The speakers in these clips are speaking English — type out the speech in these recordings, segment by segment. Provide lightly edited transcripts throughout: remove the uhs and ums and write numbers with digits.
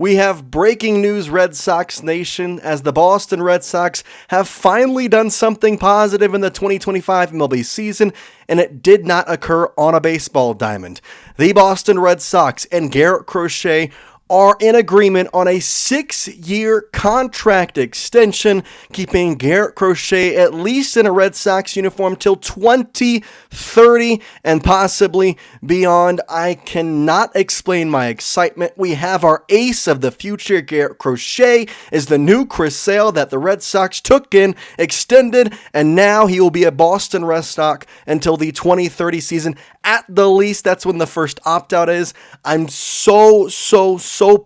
We have breaking news, Red Sox Nation, as the Boston Red Sox have finally done something positive in the 2025 MLB season, and it did not occur on a baseball diamond. The Boston Red Sox and Garrett Crochet are in agreement on a 6-year contract extension, keeping Garrett Crochet at least in a Red Sox uniform till 2030 and possibly beyond. I cannot explain my excitement. We have our ace of the future. Garrett Crochet is the new Chris Sale that the Red Sox took in, extended, and now he will be a Boston Red Sox until the 2030 season. At the least, that's when the first opt-out is. I'm so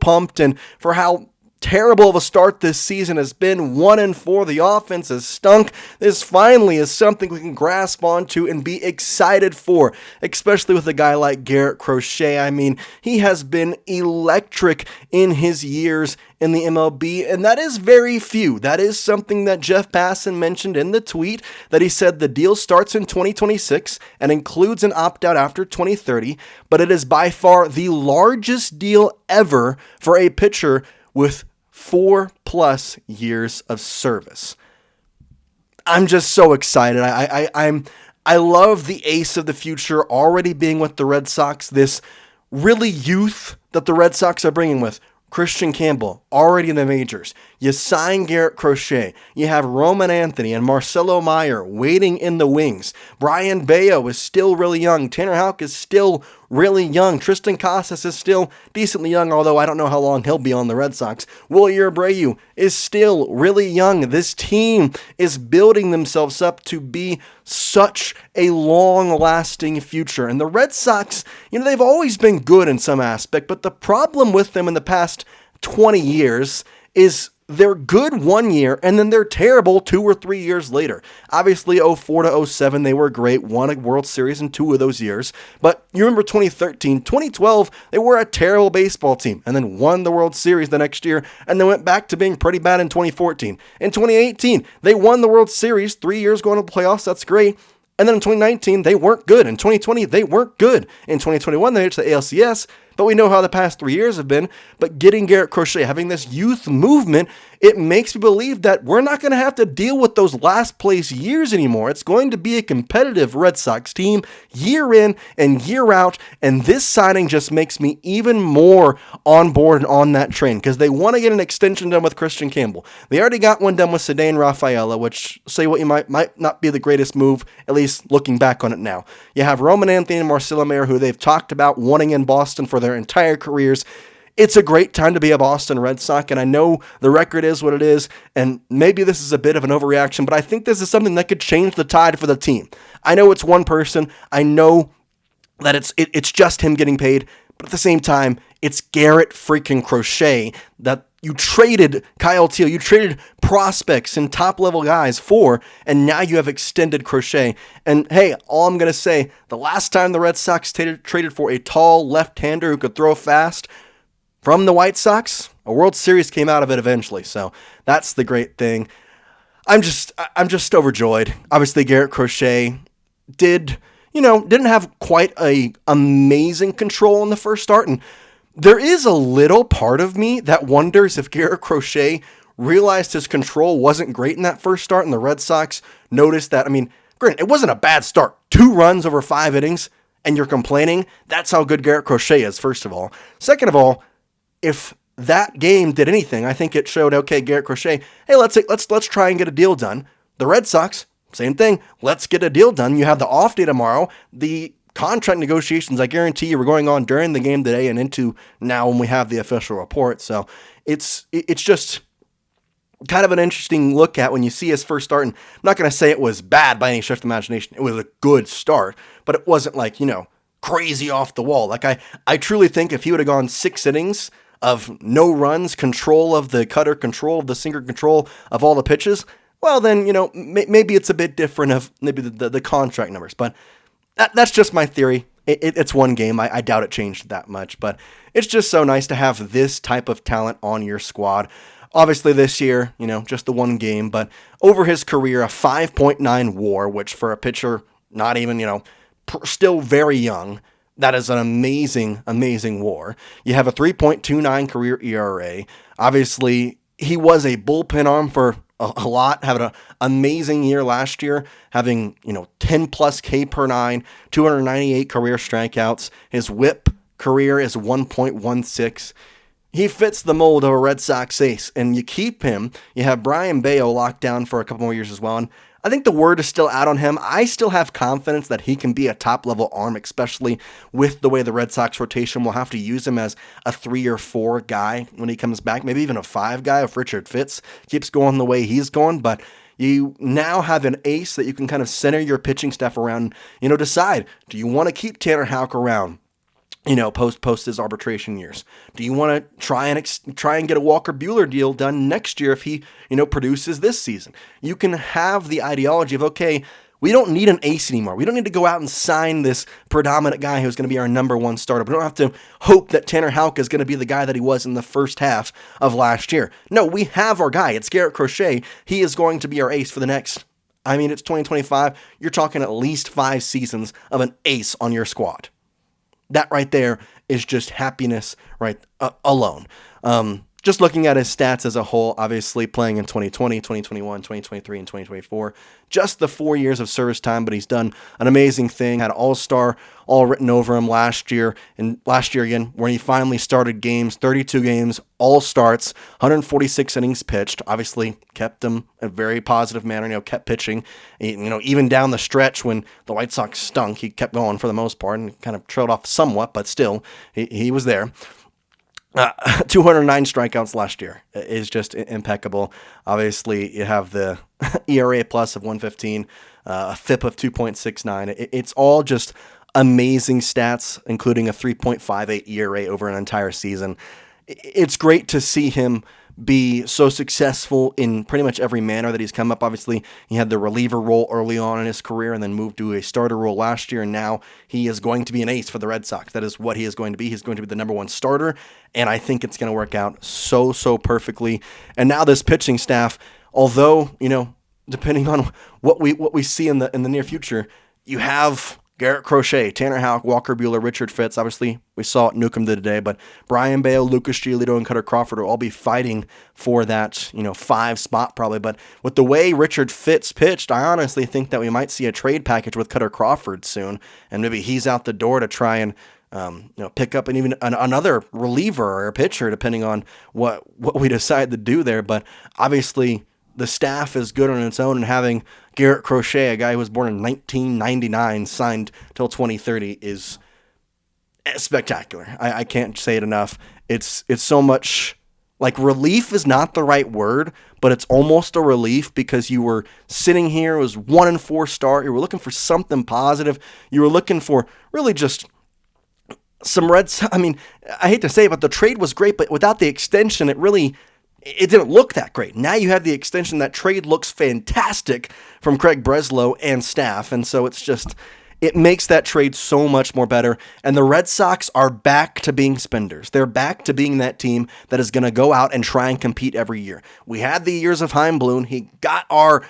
pumped, and for how terrible of a start this season has been, 1-4, the offense has stunk. This finally is something we can grasp onto and be excited for, especially with a guy like Garrett Crochet. I mean, he has been electric in his years in the MLB, and that is very few. That is something that Jeff Passon mentioned in the tweet, that he said the deal starts in 2026 and includes an opt-out after 2030, but it is by far the largest deal ever for a pitcher with 4+ years of service. I'm just so excited. I love the ace of the future already being with the Red Sox. This really youth that the Red Sox are bringing with Kristian Campbell, already in the majors. You sign Garrett Crochet. You have Roman Anthony and Marcello Mayer waiting in the wings. Brian Bayo is still really young. Tanner Houck is still really young. Tristan Casas is still decently young, although I don't know how long he'll be on the Red Sox. Wilyer Abreu is still really young. This team is building themselves up to be such a long-lasting future. And the Red Sox, they've always been good in some aspect, but the problem with them in the past 20 years is they're good 1 year, and then they're terrible 2 or 3 years later. Obviously, 04 to 07, they were great, won a World Series in 2 of those years. But you remember 2013, 2012, they were a terrible baseball team, and then won the World Series the next year, and then went back to being pretty bad in 2014. In 2018, they won the World Series, 3 years going to the playoffs, that's great. And then in 2019, they weren't good. In 2020, they weren't good. In 2021, they reached the ALCS, but we know how the past 3 years have been. But getting Garrett Crochet, having this youth movement, it makes me believe that we're not going to have to deal with those last place years anymore. It's going to be a competitive Red Sox team year in and year out, and this signing just makes me even more on board and on that train, because they want to get an extension done with Kristian Campbell. They already got one done with Ceddanne Rafaela, which, say what you might not be the greatest move, at least looking back on it now. You have Roman Anthony and Marcello Mayer, who they've talked about wanting in Boston for their entire careers. It's a great time to be a Boston Red Sox, and I know the record is what it is, and maybe this is a bit of an overreaction, but I think this is something that could change the tide for the team. I know it's one person. I know that it's just him getting paid, but at the same time, it's Garrett freaking Crochet that you traded Kyle Teal, you traded prospects and top-level guys for, and now you have extended Crochet. And hey, all I'm going to say, the last time the Red Sox traded for a tall left-hander who could throw fast from the White Sox, a World Series came out of it eventually. So that's the great thing. I'm just overjoyed. Obviously, Garrett Crochet didn't have quite a amazing control in the first start, and there is a little part of me that wonders if Garrett Crochet realized his control wasn't great in that first start, and the Red Sox noticed that. I mean, granted, it wasn't a bad start. 2 runs over 5 innings, and you're complaining. That's how good Garrett Crochet is, first of all. Second of all, if that game did anything, I think it showed, okay, Garrett Crochet, hey, let's try and get a deal done. The Red Sox, same thing. Let's get a deal done. You have the off day tomorrow. The contract negotiations, I guarantee you, were going on during the game today and into now when we have the official report. So it's just kind of an interesting look at when you see his first start. And I'm not going to say it was bad by any stretch of the imagination. It was a good start, but it wasn't like, crazy off the wall. Like I truly think if he would have gone 6 innings of no runs, control of the cutter, control of the sinker, control of all the pitches, well then, maybe it's a bit different of maybe the contract numbers, but that's just my theory. It's one game. I doubt it changed that much, but it's just so nice to have this type of talent on your squad. Obviously this year, just the one game, but over his career, a 5.9 WAR, which for a pitcher, not even, still very young, That is an amazing, amazing WAR. You have a 3.29 career ERA. Obviously, he was a bullpen arm for a lot, having an amazing year last year, having 10 plus K per nine, 298 career strikeouts. His WHIP career is 1.16. He fits the mold of a Red Sox ace, and you keep him. You have Brayan Bello locked down for a couple more years as well, and I think the word is still out on him. I still have confidence that he can be a top-level arm, especially with the way the Red Sox rotation will have to use him as a 3 or 4 guy when he comes back, maybe even a 5 guy if Richard Fitz keeps going the way he's going, but you now have an ace that you can kind of center your pitching staff around, decide, do you want to keep Tanner Houck around? Post his arbitration years. Do you want to try and get a Walker Buehler deal done next year if he, produces this season? You can have the ideology of, okay, we don't need an ace anymore. We don't need to go out and sign this predominant guy who's going to be our number one starter. We don't have to hope that Tanner Houck is going to be the guy that he was in the first half of last year. No, we have our guy. It's Garrett Crochet. He is going to be our ace for the next, it's 2025. You're talking at least 5 seasons of an ace on your squad. That right there is just happiness alone. Just looking at his stats as a whole, obviously playing in 2020, 2021, 2023, and 2024, just the 4 years of service time, but he's done an amazing thing. Had All-Star all written over him last year, and last year again, when he finally started games, 32 games, all starts, 146 innings pitched, obviously kept him in a very positive manner, kept pitching, even down the stretch when the White Sox stunk, he kept going for the most part and kind of trailed off somewhat, but still, he was there. 209 strikeouts last year is just impeccable. Obviously, you have the ERA plus of 115, a FIP of 2.69. It's all just amazing stats, including a 3.58 ERA over an entire season. It's great to see him be so successful in pretty much every manner that he's come up. Obviously, he had the reliever role early on in his career and then moved to a starter role last year, and now he is going to be an ace for the Red Sox. That is what he is going to be. He's going to be the number one starter, and I think it's going to work out so perfectly. And now this pitching staff, although, depending on what we see in the near future, you have Garrett Crochet, Tanner Houck, Walker Buehler, Richard Fitz. Obviously, we saw what Newcomb did today, but Brayan Bello, Lucas Giolito, and Cutter Crawford will all be fighting for that, 5 spot probably. But with the way Richard Fitz pitched, I honestly think that we might see a trade package with Cutter Crawford soon, and maybe he's out the door to try and pick up and even another reliever or a pitcher, depending on what we decide to do there. But obviously, the staff is good on its own, and having Garrett Crochet, a guy who was born in 1999, signed till 2030 is spectacular. I can't say it enough. It's so much, relief is not the right word, but it's almost a relief because you were sitting here, it was 1-4 start, you were looking for something positive, you were looking for really just some Reds. I hate to say it, but the trade was great, but without the extension, it didn't look that great. Now you have the extension. That trade looks fantastic from Craig Breslow and staff. And so it makes that trade so much more better. And the Red Sox are back to being spenders. They're back to being that team that is going to go out and try and compete every year. We had the years of Chaim Bloom. He got our,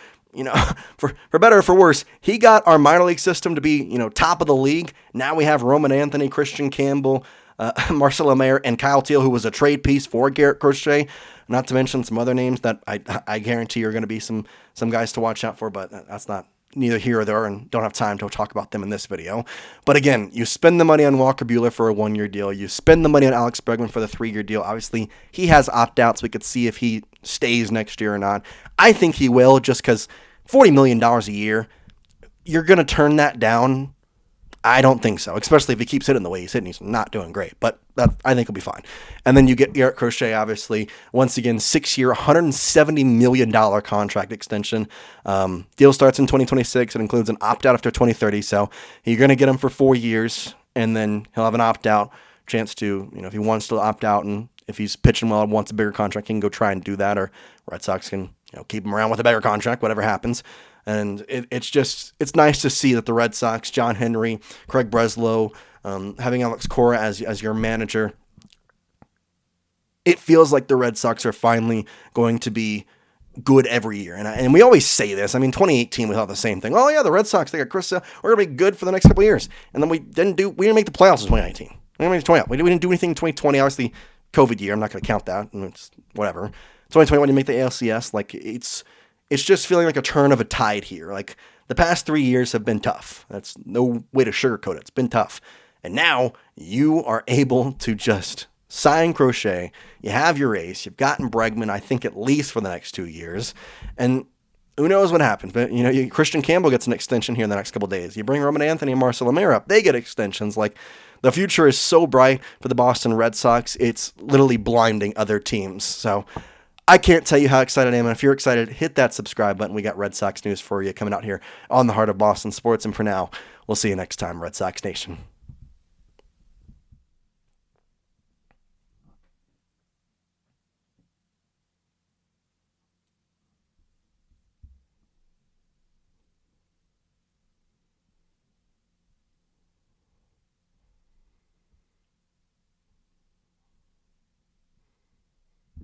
for better or for worse, he got our minor league system to be, top of the league. Now we have Roman Anthony, Kristian Campbell, Marcello Mayer, and Kyle Teal, who was a trade piece for Garrett Crochet. Not to mention some other names that I guarantee are going to be some guys to watch out for, but that's not neither here or there, and don't have time to talk about them in this video. But again, you spend the money on Walker Buehler for a 1-year deal. You spend the money on Alex Bregman for the 3-year deal. Obviously, he has opt-outs. We could see if he stays next year or not. I think he will, just because $40 million a year, you're going to turn that down. I don't think so, especially if he keeps hitting the way he's hitting. He's not doing great, but I think he'll be fine. And then you get Garrett Crochet, obviously, once again, 6-year, $170 million contract extension. Deal starts in 2026. It includes an opt-out after 2030, so you're going to get him for 4 years, and then he'll have an opt-out chance to, if he wants to opt out, and if he's pitching well and wants a bigger contract, he can go try and do that, or Red Sox can keep him around with a bigger contract, whatever happens. And it's nice to see that the Red Sox, John Henry, Craig Breslow, having Alex Cora as your manager, it feels like the Red Sox are finally going to be good every year. And we always say this. I mean, 2018 we thought the same thing. Oh yeah, the Red Sox, they got Kristian. We're gonna be good for the next couple of years. And then we didn't make the playoffs in 2019. We didn't do anything in 2020. Obviously, COVID year. I'm not gonna count that. It's whatever. 2021 you make the ALCS. Like it's just feeling like a turn of a tide here. Like the past 3 years have been tough. That's no way to sugarcoat it. It's been tough. And now you are able to just sign Crochet. You have your ace. You've gotten Bregman, I think, at least for the next 2 years. And who knows what happens. But, Kristian Campbell gets an extension here in the next couple of days. You bring Roman Anthony and Marcello Mayer up. They get extensions. Like, the future is so bright for the Boston Red Sox. It's literally blinding other teams. So I can't tell you how excited I am. And if you're excited, hit that subscribe button. We got Red Sox news for you coming out here on the Heart of Boston Sports. And for now, we'll see you next time, Red Sox Nation.